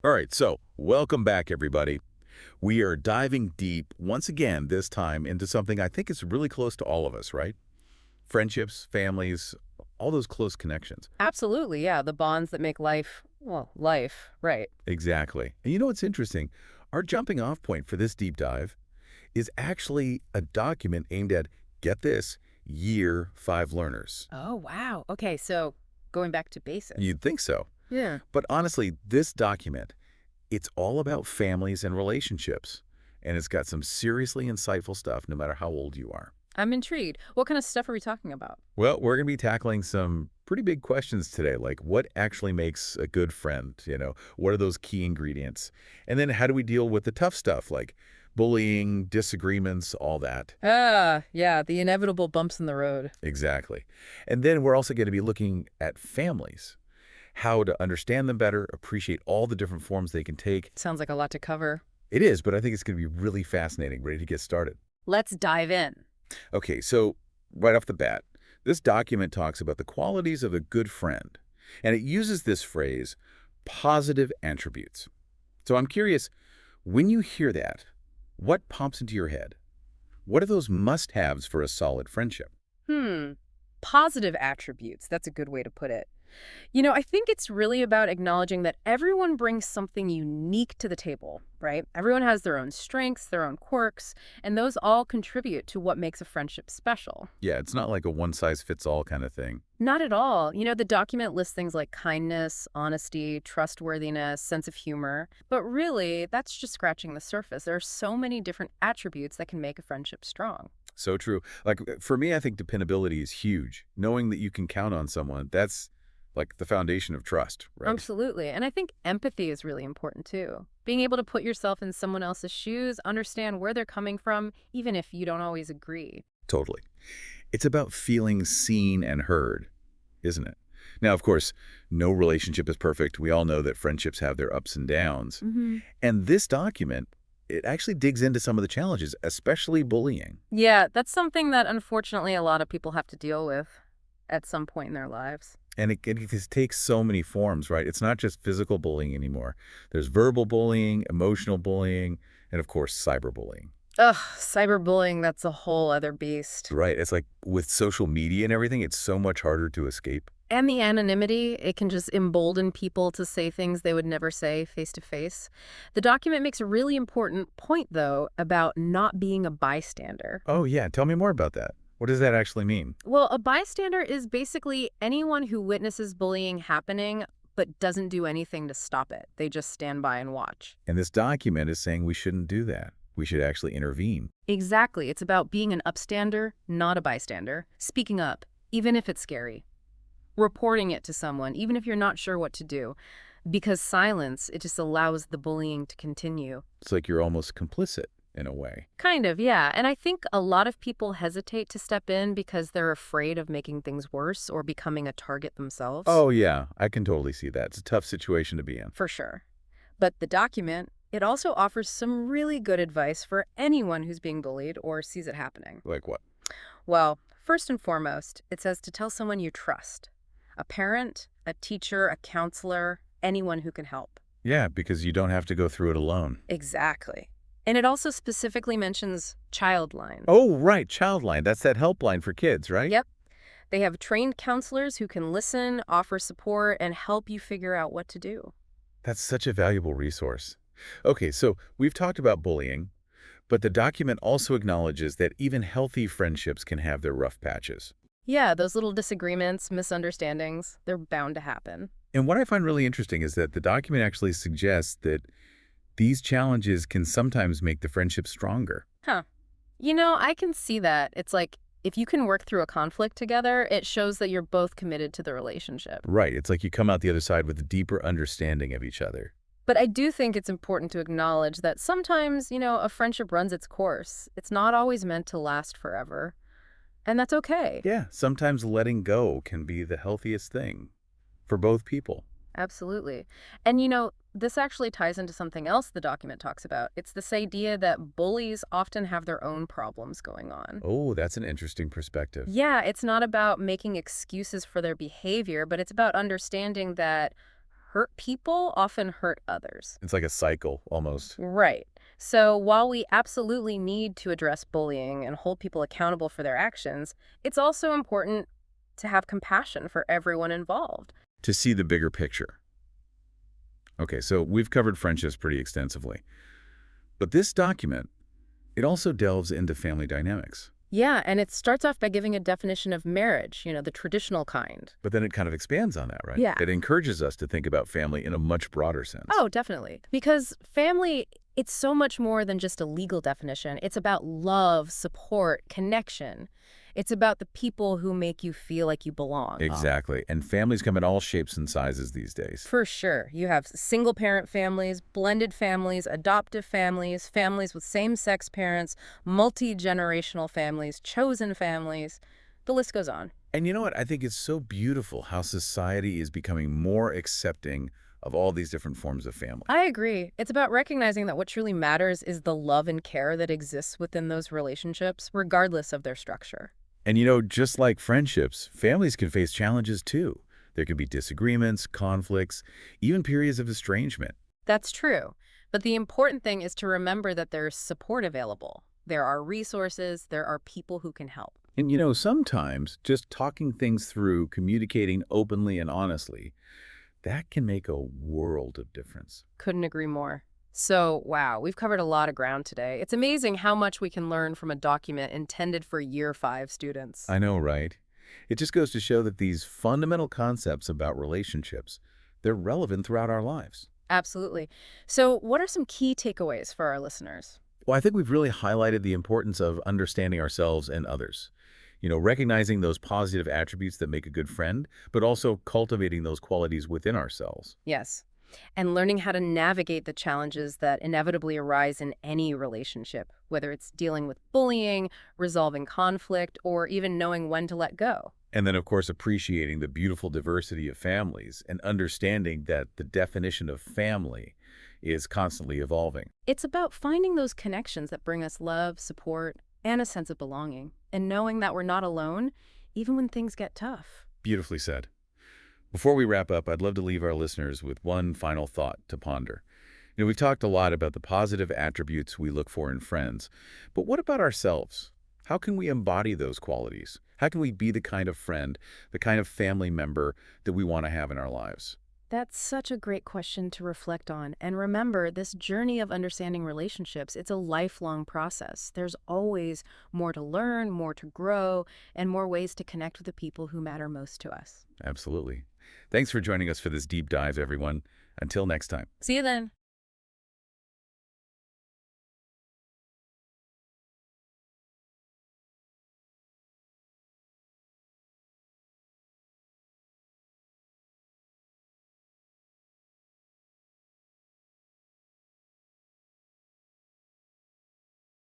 All right, so welcome back, everybody. We are diving deep once again, this time into something I think is really close to all of us, right? Friendships, families, all those close connections. Absolutely, yeah. The bonds that make life, well, life, right. Exactly. And you know what's interesting? Our jumping off point for this deep dive is actually a document aimed at, get this, Year 5 learners. Oh, wow. Okay, so going back to basics. You'd think so. Yeah. But honestly, this document, it's all about families and relationships. And it's got some seriously insightful stuff no matter how old you are. I'm intrigued. What kind of stuff are we talking about? Well, we're going to be tackling some pretty big questions today, like what actually makes a good friend? What are those key ingredients? And then how do we deal with the tough stuff like bullying, disagreements, all that? Yeah, the inevitable bumps in the road. Exactly. And then we're also going to be looking at families, how to understand them better, appreciate all the different forms they can take. Sounds like a lot to cover. It is, but I think it's going to be really fascinating. Ready to get started? Let's dive in. Okay, so right off the bat, this document talks about the qualities of a good friend, and it uses this phrase, positive attributes. So I'm curious, when you hear that, what pops into your head? What are those must-haves for a solid friendship? Hmm. Positive attributes. That's a good way to put it. I think it's really about acknowledging that everyone brings something unique to the table, right? Everyone has their own strengths, their own quirks, and those all contribute to what makes a friendship special. Yeah, it's not like a one-size-fits-all kind of thing. Not at all. The document lists things like kindness, honesty, trustworthiness, sense of humor. But really, that's just scratching the surface. There are so many different attributes that can make a friendship strong. So true. Like, for me, I think dependability is huge. Knowing that you can count on someone, that's like the foundation of trust, right? Absolutely. And I think empathy is really important too. Being able to put yourself in someone else's shoes, understand where they're coming from, even if you don't always agree. Totally. It's about feeling seen and heard, isn't it? Now, of course, no relationship is perfect. We all know that friendships have their ups and downs. And this document, it actually digs into some of the challenges, especially bullying. Yeah, that's something that unfortunately a lot of people have to deal with at some point in their lives. And it just takes so many forms, right? It's not just physical bullying anymore. There's verbal bullying, emotional bullying, and of course, cyberbullying. Ugh, cyberbullying, that's a whole other beast. Right. It's like with social media and everything, it's so much harder to escape. And the anonymity, it can just embolden people to say things they would never say face to face. The document makes a really important point, though, about not being a bystander. Oh, yeah. Tell me more about that. What does that actually mean? Well, a bystander is basically anyone who witnesses bullying happening but doesn't do anything to stop it. They just stand by and watch. And this document is saying we shouldn't do that. We should actually intervene. Exactly. It's about being an upstander, not a bystander. Speaking up, even if it's scary. Reporting it to someone, even if you're not sure what to do. Because silence, it just allows the bullying to continue. It's like you're almost complicit in a way. Kind of, yeah. And I think a lot of people hesitate to step in because they're afraid of making things worse or becoming a target themselves. Oh, yeah. I can totally see that. It's a tough situation to be in. For sure. But the document, it also offers some really good advice for anyone who's being bullied or sees it happening. Like what? Well, first and foremost, it says to tell someone you trust. A parent, a teacher, a counselor, anyone who can help. Yeah, because you don't have to go through it alone. Exactly. And it also specifically mentions Childline. Oh, right. Childline. That's that helpline for kids, right? Yep. They have trained counselors who can listen, offer support, and help you figure out what to do. That's such a valuable resource. Okay, so we've talked about bullying, but the document also acknowledges that even healthy friendships can have their rough patches. Yeah, those little disagreements, misunderstandings, they're bound to happen. And what I find really interesting is that the document actually suggests that these challenges can sometimes make the friendship stronger. Huh. I can see that. It's like, if you can work through a conflict together, it shows that you're both committed to the relationship. Right. It's like you come out the other side with a deeper understanding of each other. But I do think it's important to acknowledge that sometimes, a friendship runs its course. It's not always meant to last forever. And that's okay. Yeah, sometimes letting go can be the healthiest thing for both people. Absolutely. And this actually ties into something else the document talks about. It's this idea that bullies often have their own problems going on. Oh, that's an interesting perspective. Yeah, it's not about making excuses for their behavior, but it's about understanding that hurt people often hurt others. It's like a cycle, almost. Right. So while we absolutely need to address bullying and hold people accountable for their actions, it's also important to have compassion for everyone involved. To see the bigger picture. Okay, so we've covered friendships pretty extensively. But this document, it also delves into family dynamics. Yeah, and it starts off by giving a definition of marriage, the traditional kind. But then it kind of expands on that, right? Yeah. It encourages us to think about family in a much broader sense. Oh, definitely. Because family, it's so much more than just a legal definition. It's about love, support, connection. It's about the people who make you feel like you belong. Exactly. And families come in all shapes and sizes these days. For sure. You have single-parent families, blended families, adoptive families, families with same-sex parents, multi-generational families, chosen families. The list goes on. And you know what? I think it's so beautiful how society is becoming more accepting of all these different forms of family. I agree. It's about recognizing that what truly matters is the love and care that exists within those relationships, regardless of their structure. And just like friendships, families can face challenges too. There can be disagreements, conflicts, even periods of estrangement. That's true. But the important thing is to remember that there's support available. There are resources, there are people who can help. And sometimes just talking things through, communicating openly and honestly, that can make a world of difference. Couldn't agree more. So, wow, we've covered a lot of ground today. It's amazing how much we can learn from a document intended for Year 5 students. I know, right? It just goes to show that these fundamental concepts about relationships, they're relevant throughout our lives. Absolutely. So, what are some key takeaways for our listeners? Well, I think we've really highlighted the importance of understanding ourselves and others. Recognizing those positive attributes that make a good friend, but also cultivating those qualities within ourselves. Yes. And learning how to navigate the challenges that inevitably arise in any relationship, whether it's dealing with bullying, resolving conflict, or even knowing when to let go. And then, of course, appreciating the beautiful diversity of families and understanding that the definition of family is constantly evolving. It's about finding those connections that bring us love, support, and a sense of belonging, and knowing that we're not alone, even when things get tough. Beautifully said. Before we wrap up, I'd love to leave our listeners with one final thought to ponder. We've talked a lot about the positive attributes we look for in friends, but what about ourselves? How can we embody those qualities? How can we be the kind of friend, the kind of family member that we want to have in our lives? That's such a great question to reflect on. And remember, this journey of understanding relationships, it's a lifelong process. There's always more to learn, more to grow, and more ways to connect with the people who matter most to us. Absolutely. Thanks for joining us for this deep dive, everyone. Until next time. See you then.